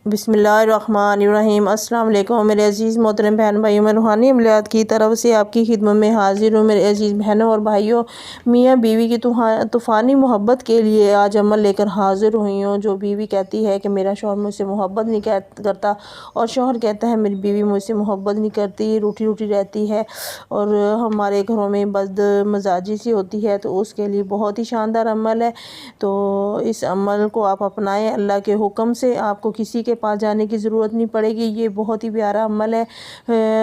बिस्मिल्लाहिर्रहमानिर्रहीम। अस्सलाम वालेकुम मेरे अज़ीज़ मोहतरम बहन भाइयों, मैं रूहानी अमलियात की तरफ से आपकी खिदमत में हाजिर हूँ। मेरे अज़ीज़ बहनों और भाइयों, मियाँ बीवी की तूफ़ानी मोहब्बत के लिए आज अमल लेकर हाजिर हुई हूँ। जो बीवी कहती है कि मेरा शौहर मुझसे मोहब्बत नहीं करता और शौहर कहता है मेरी बीवी मुझसे मोहब्बत नहीं करती, रूठी रूठी रहती है और हमारे घरों में बदमज़ाजी सी होती है, तो उसके लिए बहुत ही शानदार अमल है। तो इस अमल को आप अपनाएं अल्लाह के हुक्म से, आपको किसी के पास जाने की ज़रूरत नहीं पड़ेगी। ये बहुत ही प्यारा अमल है,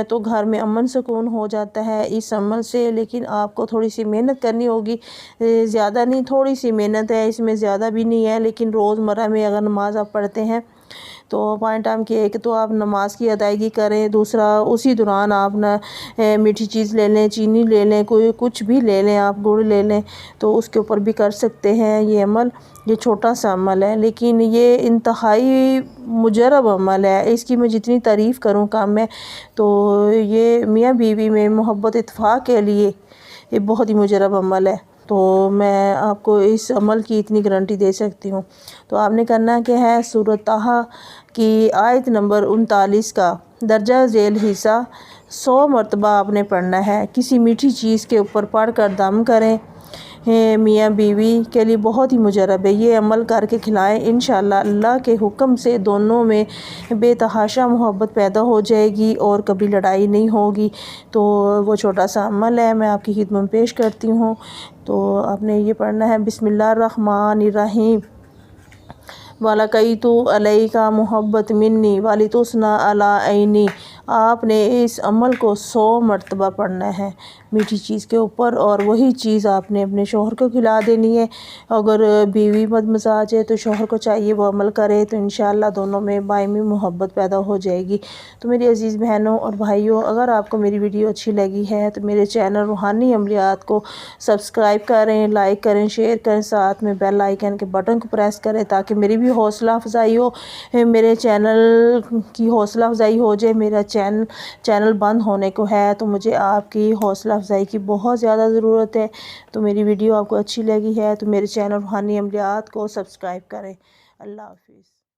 तो घर में अमन सुकून हो जाता है इस अमल से। लेकिन आपको थोड़ी सी मेहनत करनी होगी, ज़्यादा नहीं, थोड़ी सी मेहनत है, इसमें ज़्यादा भी नहीं है। लेकिन रोज़मर्रा में अगर नमाज आप पढ़ते हैं तो पॉइंट टाइम की एक तो आप नमाज की अदायगी करें, दूसरा उसी दौरान आप ना मीठी चीज़ ले लें, चीनी ले लें, कोई कुछ भी ले लें, आप गुड़ ले लें, तो उसके ऊपर भी कर सकते हैं ये अमल। ये छोटा सा अमल है लेकिन ये इंतहाई मुजरब अमल है, इसकी मैं जितनी तारीफ़ करूँ कम है। तो ये मियाँ बीवी में मोहब्बत इत्तेफाक के लिए ये बहुत ही मुजरब अमल है, तो मैं आपको इस अमल की इतनी गारंटी दे सकती हूँ। तो आपने करना क्या है, सूरत ताहा की आयत नंबर 39 का दर्जा झेल हिस्सा 100 मरतबा आपने पढ़ना है। किसी मीठी चीज़ के ऊपर पढ़ कर दम करें, मियाँ बीवी के लिए बहुत ही मुजरब है। ये अमल करके खिलाएं, इंशाअल्लाह अल्लाह के हुक्म से दोनों में बेतहाशा मोहब्बत पैदा हो जाएगी और कभी लड़ाई नहीं होगी। तो वो छोटा सा अमल है, मैं आपकी खिदमत में पेश करती हूँ। तो आपने ये पढ़ना है, बिस्मिल्लाहिर्रहमानिर्रहीम। वाला कई तो अलैका मोहब्बत मिन्नी वाली तुसना अला ऐनी। आपने इस अमल को 100 मरतबा पढ़ना है मीठी चीज़ के ऊपर, और वही चीज़ आपने अपने शौहर को खिला देनी है। अगर बीवी बदमज़ाज है तो शौहर को चाहिए वो अमल करे, तो इंशाअल्लाह दोनों में बायमी मोहब्बत पैदा हो जाएगी। तो मेरी अज़ीज़ बहनों और भाइयों, अगर आपको मेरी वीडियो अच्छी लगी है तो मेरे चैनल रूहानी अमलियात को सब्सक्राइब करें, लाइक करें, शेयर करें, साथ में बेल आइकन के बटन को प्रेस करें ताकि मेरी भी हौसला अफजाई हो, मेरे चैनल की हौसला अफजाई हो जाए। मेरा चैनल बंद होने को है, तो मुझे आपकी हौसला अफजाई की बहुत ज़्यादा ज़रूरत है। तो मेरी वीडियो आपको अच्छी लगी है तो मेरे चैनल रूहानी अमलियात को सब्सक्राइब करें। अल्लाह हाफिज़।